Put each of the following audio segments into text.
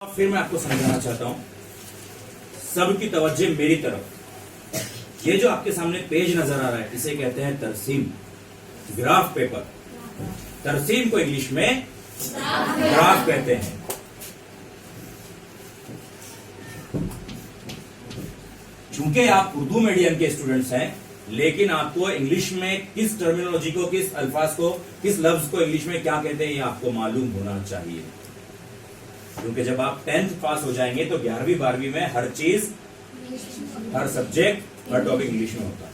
और फिर मैं आपको समझाना चाहता हूं, सबकी तवज्जो मेरी तरफ। ये जो आपके सामने पेज नजर आ रहा है इसे कहते हैं तरसीम, ग्राफ पेपर। तरसीम को इंग्लिश में ग्राफ कहते हैं। चूंकि आप उर्दू मीडियम के स्टूडेंट्स हैं, लेकिन आपको इंग्लिश में किस टर्मिनोलॉजी को, किस अल्फाज को, किस लफ्ज को इंग्लिश में क्या कहते हैं ये आपको मालूम होना चाहिए। क्योंकि जब आप 10th पास हो जाएंगे तो 11वीं 12वीं में हर चीज, हर सब्जेक्ट, हर टॉपिक इंग्लिश में होता है।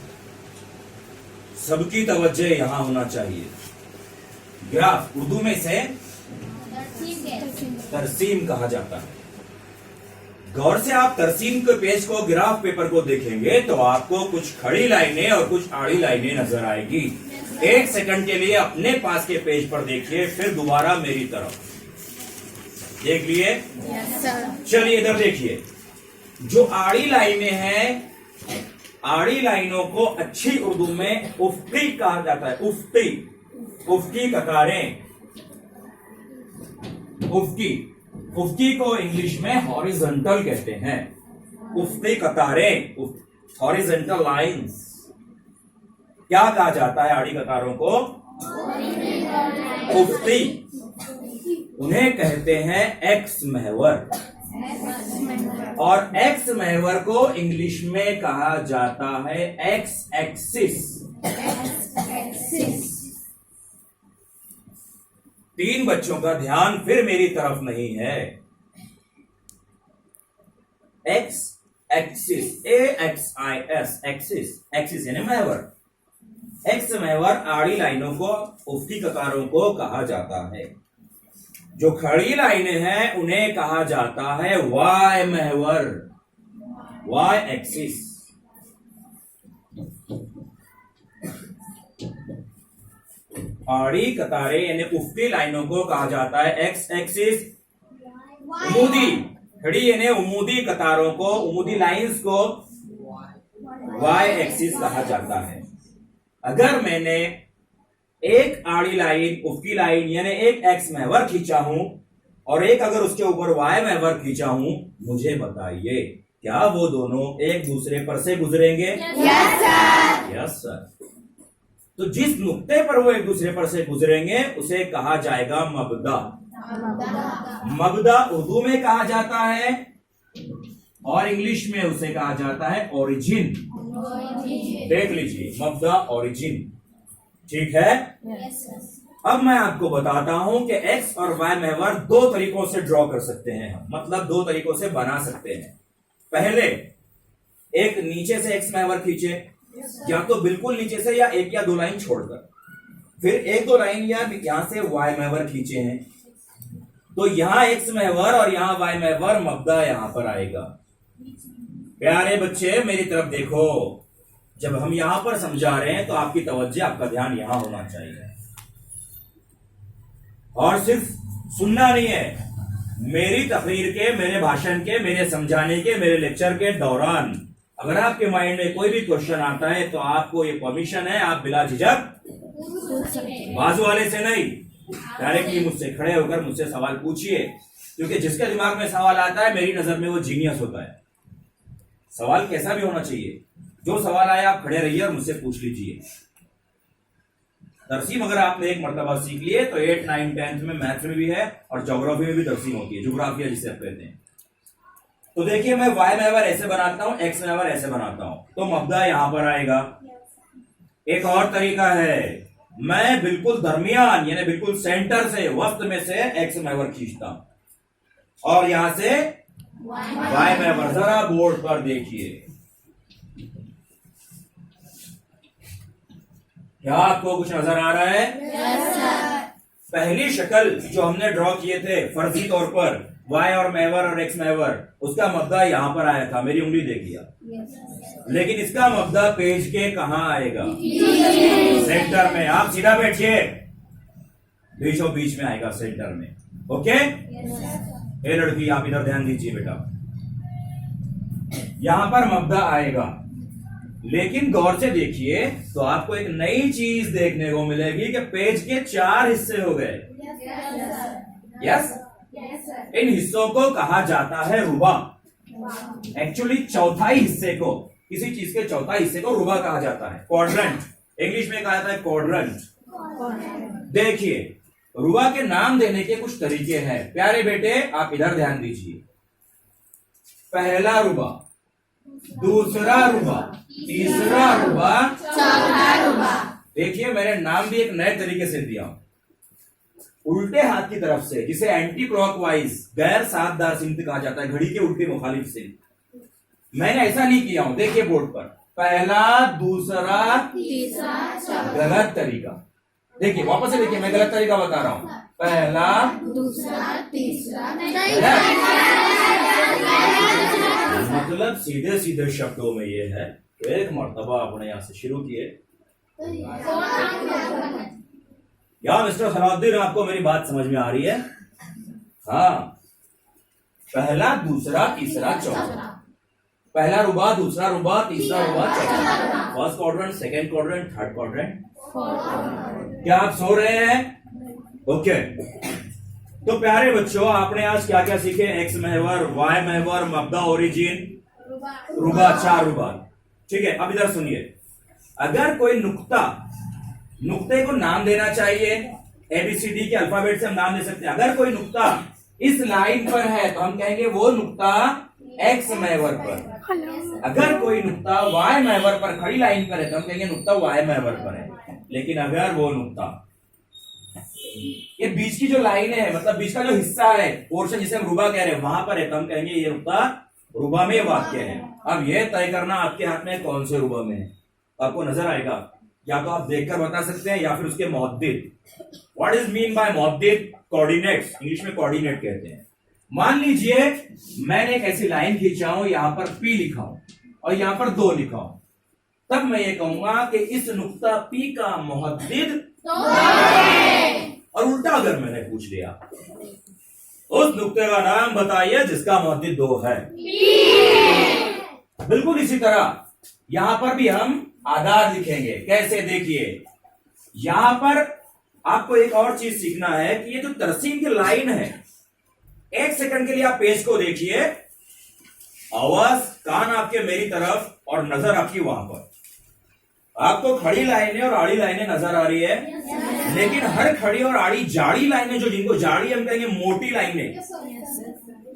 सबकी तवज्जो यहां होना चाहिए। ग्राफ उर्दू में इसे तरसीम कहा जाता है। गौर से आप तरसीम के पेज को, ग्राफ पेपर को देखेंगे तो आपको कुछ खड़ी लाइनें और कुछ आड़ी लाइनें नजर आएगी। एक सेकंड के लिए अपने पास के पेज पर देखिए, फिर दोबारा मेरी तरफ देख लिए। चलिए इधर देखिए, जो आड़ी लाइनें हैं, आड़ी लाइनों को अच्छी उर्दू में उफ्ती कहा जाता है। उफ्ती, उफ्ती कतारें, उफ्ती, उफ्ती को इंग्लिश में हॉरिजॉन्टल कहते हैं। उफ्ती कतारें, हॉरिजॉन्टल लाइंस। क्या कहा जाता है आड़ी कतारों को? उफ्ती। उन्हें कहते हैं एक्स महवर, और एक्स महवर को इंग्लिश में कहा जाता है एक्स एक्सिस। तीन बच्चों का ध्यान फिर मेरी तरफ नहीं है। X axis, AXIS, axis, axis यानी महवर। एक्स महवर आड़ी लाइनों को, उफ्ती कतारों को कहा जाता है। जो खड़ी लाइनें हैं उन्हें कहा जाता है वाई महवर, वाई एक्सिस। आड़ी कतारें यानी उफ्ती लाइनों को कहा जाता है एक्स एक्सिस। उमूदी खड़ी यानी उमूदी कतारों को, उमूदी लाइंस को वाई एक्सिस कहा जाता है। अगर मैंने एक आड़ी लाइन, उफ्की लाइन यानी एक एक्स महवर खींचा हूं और एक अगर उसके ऊपर वाई महवर खींचा हूं, मुझे बताइए क्या वो दोनों एक दूसरे पर से गुजरेंगे? Yes sir. Yes sir. तो जिस नुक्ते पर वो एक दूसरे पर से गुजरेंगे उसे कहा जाएगा मबदा। मबदा उर्दू में कहा जाता है और इंग्लिश में उसे कहा जाता है ओरिजिन। देख लीजिए, मबदा, ओरिजिन। ठीक है। अब मैं आपको बताता हूं कि एक्स और वाई महवर दो तरीकों से ड्रॉ कर सकते हैं हम, मतलब दो तरीकों से बना सकते हैं। पहले एक नीचे से एक्स महवर खींचे, या तो बिल्कुल नीचे से या एक या दो लाइन छोड़कर, फिर एक दो लाइन या यहां से वाई महवर खींचे हैं, तो यहां एक्स महवर और यहां वाई महवर, मबदा यहां पर आएगा। प्यारे बच्चे मेरी तरफ देखो, जब हम यहां पर समझा रहे हैं तो आपकी तवज्जो, आपका ध्यान यहां होना चाहिए और सिर्फ सुनना नहीं है। मेरी तकरीर के, मेरे भाषण के, मेरे समझाने के, मेरे लेक्चर के दौरान अगर आपके माइंड में कोई भी क्वेश्चन आता है तो आपको ये परमिशन है, आप बिला झिझक, बाजू वाले से नहीं, डायरेक्टली मुझसे खड़े होकर मुझसे सवाल पूछिए। क्योंकि जिसके दिमाग में सवाल आता है मेरी नजर में वो जीनियस होता है। सवाल कैसा भी होना चाहिए, जो सवाल आया आप खड़े रहिए और मुझसे पूछ लीजिए। तरसीम अगर आपने एक मर्तबा सीख लिए तो 8, 9, 10th में मैथ्स में भी है और ज्योग्राफी में भी तरसीम होती है, ज्योग्राफिया जिसे आप कहते हैं। तो देखिए, मैं वाई महवर ऐसे बनाता हूं, एक्स महवर ऐसे बनाता हूं, तो मबदा यहां पर आएगा। एक और तरीका है, मैं बिल्कुल दरमियान यानी बिल्कुल सेंटर से, वस्त में से एक्स महवर खींचता हूं और यहां से वाई महवर। जरा बोर्ड पर देखिए, क्या आपको कुछ नजर आ रहा है? yes, पहली शक्ल जो हमने ड्रॉ किए थे फर्जी तौर पर, वाई और महवर और एक्स महवर, उसका मबदा यहां पर आया था, मेरी उंगली देखिए। yes, लेकिन इसका मबदा पेज के कहां आएगा? सेंटर में। आप सीधा बैठिए, बीचों बीच में आएगा, सेंटर में। ओके? ये लड़की आप इधर ध्यान दीजिए बेटा, यहां पर मबदा आएगा। लेकिन गौर से देखिए तो आपको एक नई चीज देखने को मिलेगी कि पेज के 4 हिस्से हो गए। यस, इन हिस्सों को कहा जाता है रुबा। एक्चुअली चौथाई हिस्से को, किसी चीज के चौथाई हिस्से को रुबा कहा जाता है, क्वाड्रेंट। इंग्लिश में कहा जाता है क्वाड्रेंट। देखिए, रुबा के नाम देने के कुछ तरीके हैं। प्यारे बेटे, आप इधर ध्यान दीजिए। पहला रुबा, दूसरा रुबा, तीसरा रुबा, चौथा रुबा। देखिए, मैंने नाम भी एक नए तरीके से दिया, उल्टे हाथ की तरफ से, जिसे एंटी क्लॉकवाइज, गैर साधदार सिमत कहा जाता है, घड़ी के उल्टे मुखालिफ से। मैंने ऐसा नहीं किया हूं, देखिए बोर्ड पर, पहला, दूसरा, तीसरा, चौथा। गलत तरीका। देखिए, वापस से देखिए, मैं गलत तरीका बता रहा हूं। पहला, दूसरा, तीसरा, मतलब सीधे सीधे शब्दों में ये है, एक मर्तबा अपने यहां से शुरू किए। क्या मिस्टर सलाउद्दीन, आपको मेरी बात समझ में आ रही है? हाँ, पहला, दूसरा, तीसरा, चौथा। पहला रुबा, दूसरा रुबा, तीसरा रुबा, चौथा। First quadrant, second quadrant, third quadrant. क्या आप सो रहे हैं? ओके। तो प्यारे बच्चों, आपने आज क्या क्या सीखे? एक्स महवर, वाई महवर, मब्दा, ओरिजिन, रुबा, चार रुबा। ठीक है, अब इधर सुनिए। अगर कोई नुक्ते को नाम देना चाहिए, एबीसीडी के अल्फाबेट से हम नाम दे सकते हैं। अगर कोई नुक्ता इस लाइन पर है तो हम कहेंगे वो नुक्ता एक्स महवर पर। अगर कोई नुक्ता वाई महवर पर खड़ी लाइन पर है तो हम कहेंगे नुक्ता वाई महवर पर है। लेकिन अगर वो नुक्ता ये बीच की जो लाइन है, मतलब बीच का जो हिस्सा है, पोर्शन जिसे हम रुबा कह रहे हैं, वहां पर है तो हम कहेंगे ये नुक्ता रुबा में वाक्य है। अब ये तय करना आपके हाथ में कौन से रुबा में है, आपको नजर आएगा। या तो आप देखकर बता सकते हैं या फिर उसके मुहद्दिद। व्हाट इज मीन बाय मुहद्दिद? कोऑर्डिनेट्स, इंग्लिश में कोऑर्डिनेट कहते हैं। मान लीजिए मैंने एक ऐसी लाइन खींचा हूं, यहां पर P लिखा हूं और यहां पर 2 लिखा हूं, तब मैं ये कहूंगा कि इस नुक्ता P का मुहद्दिद और उल्टा अगर मैंने पूछ लिया, उस नुक्ते का नाम बताइए जिसका मुहद्दिद 2 है। बिल्कुल इसी तरह यहां पर भी हम आधार लिखेंगे। कैसे? देखिए, यहां पर आपको एक और चीज सीखना है कि ये जो तरसीम की लाइन है, एक सेकंड के लिए आप पेज को देखिए, आवाज, कान आपके मेरी तरफ और नजर आपकी वहां पर। आपको खड़ी लाइनें और आड़ी लाइनें नजर आ रही है, लेकिन हर खड़ी और आड़ी जाड़ी लाइनें, जो जिनको जाड़ी हम कहेंगे मोटी लाइनें,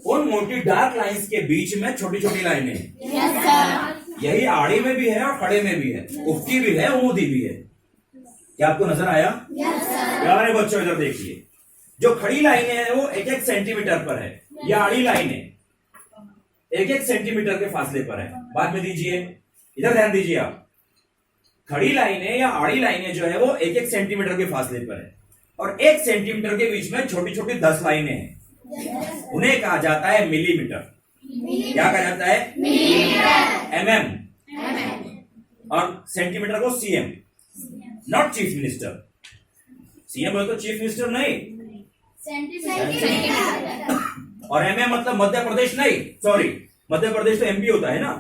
उन मोटी डार्क लाइंस के बीच में छोटी छोटी लाइनें, यही आड़ी में भी है और खड़े में भी है, उफ्की भी है, उमूदी भी है। क्या आपको नजर आया? प्यारे बच्चों, इधर देखिए, जो खड़ी लाइनें हैं वो 1-1 सेंटीमीटर पर है, या आड़ी लाइनें 1-1 सेंटीमीटर के फासले पर है। बाद में दीजिए, इधर ध्यान दीजिए आप। खड़ी लाइनें या आड़ी लाइनें जो है वो 1-1 सेंटीमीटर के फासले पर है, और 1 सेंटीमीटर के बीच में छोटी छोटी 10 लाइनें हैं। उन्हें कहा जाता है मिलीमीटर। क्या कहा जाता है? mm। और सेंटीमीटर को cm। Not chief minister. CM बोले तो चीफ मिनिस्टर नहीं, और mm मतलब मध्य प्रदेश नहीं, सॉरी, मध्य प्रदेश तो एमपी होता है ना।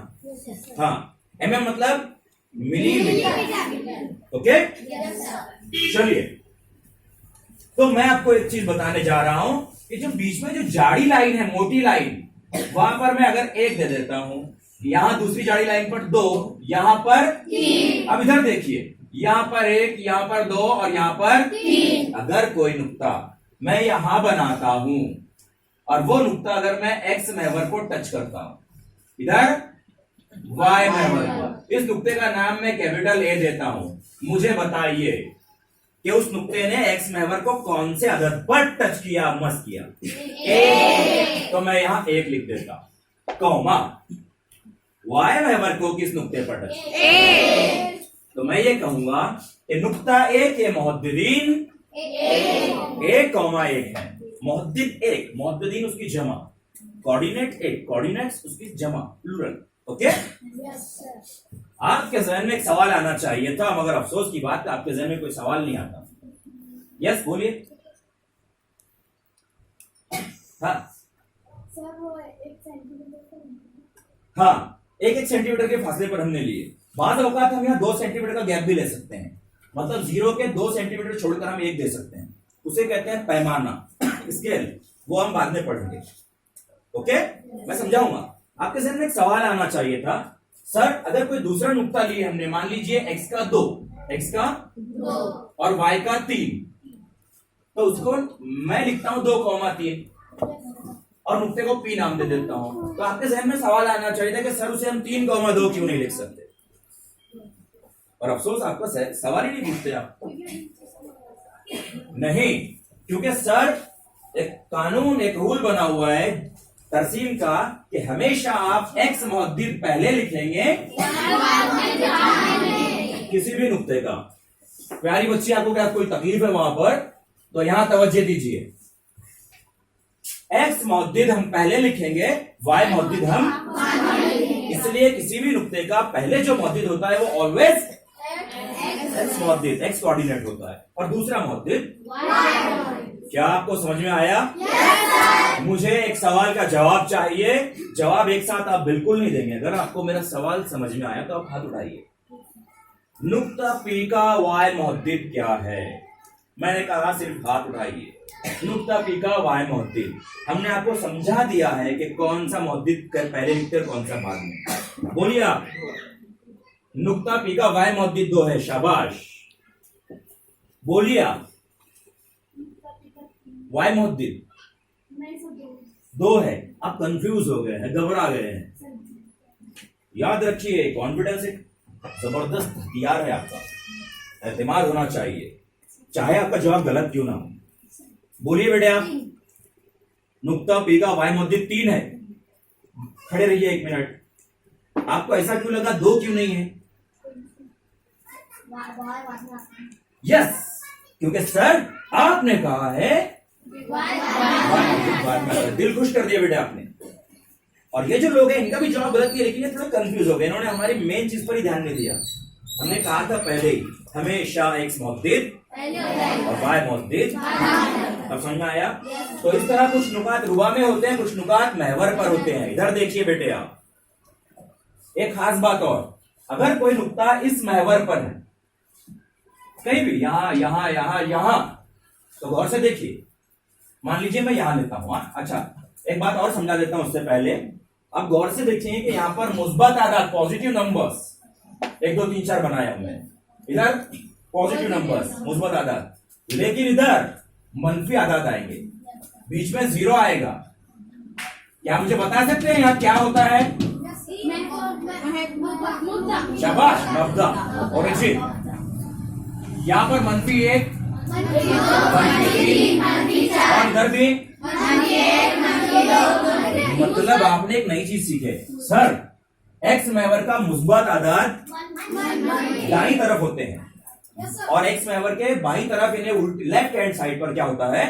हाँ, mm मतलब मिलीमीटर। ओके, चलिए, तो मैं आपको एक चीज बताने जा रहा हूं कि जो बीच में जो जाड़ी लाइन है, मोटी लाइन, वहां पर मैं अगर 1 दे देता हूं, यहां दूसरी जाड़ी लाइन पर 2, यहां पर 3। अब इधर देखिए, यहां पर 1, यहां पर 2 और यहां पर 3। अगर कोई नुक्ता मैं यहां बनाता हूं और वो नुक्ता अगर मैं एक्स महवर को टच करता हूं, इधर वाई महवर पर, इस नुक्ते का नाम मैं कैपिटल ए देता हूं, मुझे बताइए कि उस नुक्ते ने एक्स महवर को कौन से अदद पर टच किया, मस किया? तो मैं यहां 1 लिख देता, कौमा वाई महवर को किस नुक्ते पर टच? तो मैं ये कहूंगा कि नुक्ता ए के मुहद्दिदीन 1,1 है, मुहद्दिद 1, मुहद्दिदीन उसकी जमा, कोऑर्डिनेट 1, कोऑर्डिनेट्स उसकी जमा, प्लूरल। ओके, आपके जहन में एक सवाल आना चाहिए था, मगर अफसोस की बात है आपके जहन में कोई सवाल नहीं आता। यस, बोलिए। हाँ हाँ, 1-1 सेंटीमीटर के फासले पर हमने लिए। बाद औकात हम यहाँ 2 सेंटीमीटर का गैप भी ले सकते हैं, मतलब 0 के 2 सेंटीमीटर छोड़कर हम 1 दे सकते हैं। उसे कहते हैं पैमाना, स्केल। वो हम बाद में पढ़ेंगे। ओके, मैं समझाऊंगा। आपके जहन में एक सवाल आना चाहिए था, सर अगर कोई दूसरा नुक्ता लिए हमने, मान लीजिए x का 2 और y का 3, तो उसको मैं लिखता हूं 2,3 और नुक्ते को p नाम दे देता हूं। तो आपके जहन में सवाल आना चाहिए था कि सर उसे हम 3,2 क्यों नहीं लिख सकते? और अफसोस आपका सवाल ही नहीं पूछते आप। नहीं, क्योंकि सर एक कानून, एक रूल बना हुआ है तरसीम का कि हमेशा आप x मुहद्दिद पहले लिखेंगे किसी भी नुक्ते का। प्यारी बच्ची, आपको क्या कोई तकलीफ है वहां पर? तो यहां तवज्जो दीजिए। x मुहद्दिद हम पहले लिखेंगे, y मुहद्दिद हम, इसलिए किसी भी नुक्ते का पहले जो मुहद्दिद होता है वो always x Muhaddith, x coordinate होता है, और दूसरा मुहद्दिद क्या आपको समझ में आया? मुझे एक सवाल का जवाब चाहिए। जवाब एक साथ आप बिल्कुल नहीं देंगे। अगर आपको मेरा सवाल समझ में आया तो आप हाथ उठाइए। नुक्ता P का y मुहद्दिद क्या है? मैंने कहा सिर्फ हाथ उठाइए। नुक्ता P का y मुहद्दिद हमने आपको समझा दिया है कि कौन सा मुहद्दिद पहले लिखते हैं, कौन सा बाद में। बोलिए आप। नुक्ता P का y मुहद्दिद 2 है। शाबाश, बोलिए आप। y मुहद्दिद 2 है। आप कंफ्यूज हो गए हैं, घबरा गए हैं। याद रखिए, कॉन्फिडेंस एक जबरदस्त हथियार है आपका, एतमाद होना चाहिए, चाहे आपका जवाब गलत क्यों ना हो। बोलिए बेटे आप। नुक्ता P का y मुहद्दिद 3 है। खड़े रहिए 1 मिनट। आपको ऐसा क्यों लगा 2 क्यों नहीं है? यस, क्योंकि सर आपने कहा है दिल खुश कर दिया बेटे आपने। और ये जो लोग हैं इनका भी जवाब गलत किया, लेकिन ये थोड़ा कंफ्यूज हो गए। इन्होंने हमारी मेन चीज पर ही ध्यान नहीं दिया। हमने कहा था पहले ही हमेशा x मुहद्दिद और y मुहद्दिद। अब समझ में आया? तो इस तरह कुछ नुकात रुबा में होते हैं, कुछ नुकात महवर पर होते हैं। इधर देखिए बेटे आप, एक खास बात और, अगर कोई नुक्ता इस महवर पर है कहीं भी, यहां यहां यहां यहां, तो गौर से देखिए। मान लीजिए मैं यहां लेता हूं। अच्छा, एक बात और समझा देता हूं उससे पहले। अब गौर से देखिए कि यहां पर मुस्बत आदाद, पॉजिटिव नंबर्स 1 2 3 4 बनाया हमने। इधर पॉजिटिव नंबर्स, मुस्बत आदाद, लेकिन इधर मनफी आदाद आएंगे, बीच में 0 आएगा। क्या मुझे बता सकते हैं यहां क्या होता है? शाबाश, मब्दा, ओरिजिन। यहां पर मनफी 1, मनफी 3, और इधर भी मतलब आपने एक नई चीज सीखे सर, एक्स महवर का मुस्बत आदाद दाईं तरफ होते हैं और एक्स महवर के बाईं तरफ इन्हें लेफ्ट हैंड साइड पर क्या होता है?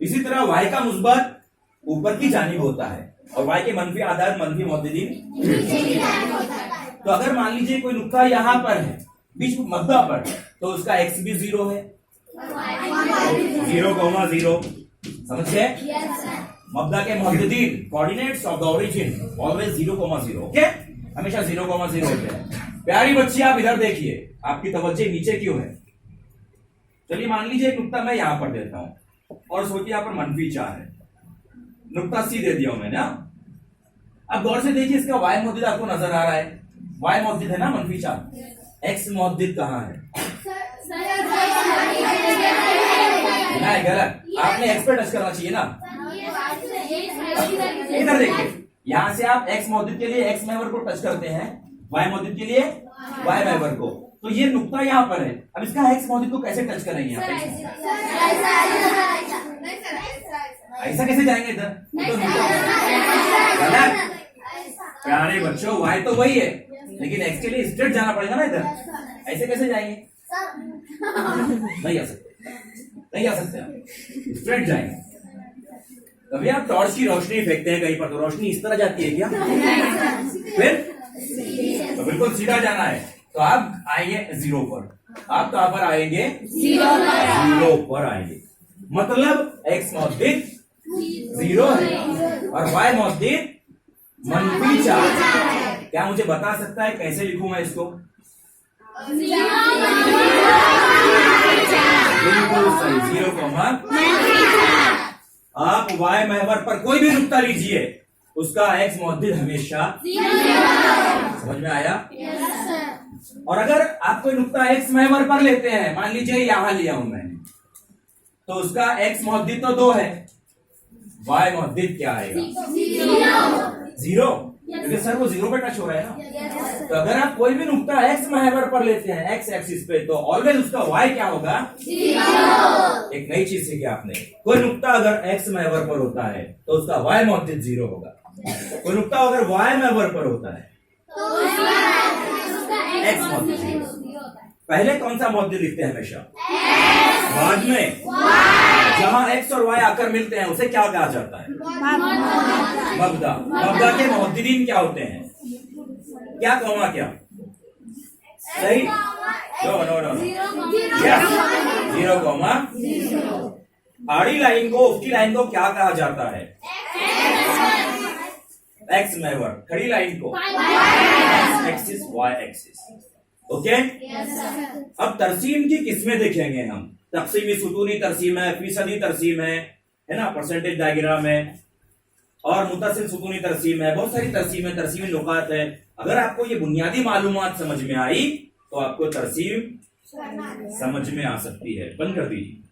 इसी तरह वाई का मुस्बत ऊपर की जानिब होता है और वाई के मनफी आदाद, मनफी मुतद्दिदीन। तो अगर मान लीजिए कोई नुक्ता यहां पर है बीच मद्दा पर, तो उसका एक्स भी 0 है, 0,0। समझ गए? मब्दा के मुहद्दिदीन, coordinates of the origin always 0,0। Okay, हमेशा 0,0 होते हैं। प्यारी बच्ची आप इधर देखिए, आपकी तवज्जो नीचे क्यों है? चलिए मान लीजिए एक नुक्ता मैं यहां पर देता हूं और सोचिए यहां पर मनफी 4 है। नुक्ता सी दे दिया हूं मैंने। अब गौर से देखिए, इसका वाई मुहद्दिद आपको नजर आ रहा है। वाई मुहद्दिद है ना मनफी 4। एक्स मुहद्दिद कहां है? नहीं, गलत। आपने एक्स पे टच करना चाहिए ना। इधर देखिए, यहां से आप एक्स मुहद्दिद के लिए एक्स महवर को टच करते हैं, वाई मुहद्दिद के लिए वाई महवर को। तो ये नुक्ता यहां पर है। अब इसका एक्स मुहद्दिद को कैसे टच करेंगे? यहाँ ऐसा कैसे जाएंगे इधर? तो गलत। प्यारे बच्चों, वाई तो वही है, लेकिन एक्स के लिए स्ट्रेट जाना पड़ेगा ना इधर। ऐसे कैसे जाएंगे? नहीं आ सकते, नहीं आ सकते आप, स्ट्रेट जाएंगे। कभी आप टॉर्च की रोशनी फेंकते हैं कहीं पर, तो रोशनी इस तरह जाती है क्या? फिर तो बिल्कुल सीधा जाना है। तो आप आएंगे 0 पर, आप कहां पर आएंगे? 0 पर आएंगे। मतलब एक्स मुहद्दिद 0 है और वाई मुहद्दिद मनफी 4। क्या मुझे बता सकता है कैसे लिखूं मैं इसको? बिल्कुल सही, 0, आप y महवर पर कोई भी नुक्ता लीजिए, उसका x मौद्दिद हमेशा समझ में आया। और अगर आप कोई नुक्ता x महवर पर लेते हैं, मान लीजिए यहां लिया हूं मैं, तो उसका x मौद्दिद तो 2 है, y मौद्दिद क्या आएगा? 0, क्योंकि सर वो 0 पे टच हो रहा है ना। तो अगर आप कोई भी नुक्ता x महवर पर लेते हैं, x एक्सिस पे, तो ऑलवेज उसका y क्या होगा? 0। एक नई चीज सीखी आपने, कोई नुक्ता अगर x महवर पर होता है तो उसका y मौद्दिद 0 होगा। कोई नुक्ता अगर y महवर पर होता है x मौद्दिद। पहले कौन सा मौद्दिद लिखते हैं हमेशा? बाद में जहां x और y आकर मिलते हैं उसे क्या कहा जाता है? मबदा। मबदा के मौद्दिदीन क्या होते हैं? क्या कौमा क्या? सही? No yes, 0 comma. आड़ी लाइन को, ऊपरी लाइन को क्या कहा जाता है? एक्स महवर। खड़ी लाइन को x axis, y axis. Okay, अब तरसीम की किस्में देखेंगे हम। तकसीमी सुतूनी तरसीम है, फीसदी तरसीम है ना, परसेंटेज डायग्राम है, और मुतसिल सुतूनी तरसीम है, बहुत सारी तरसीम है, तरसीमी नुकात है। अगर आपको ये बुनियादी मालूमात समझ में आई तो आपको तरसीम समझ में आ सकती है। बंद कर दीजिए।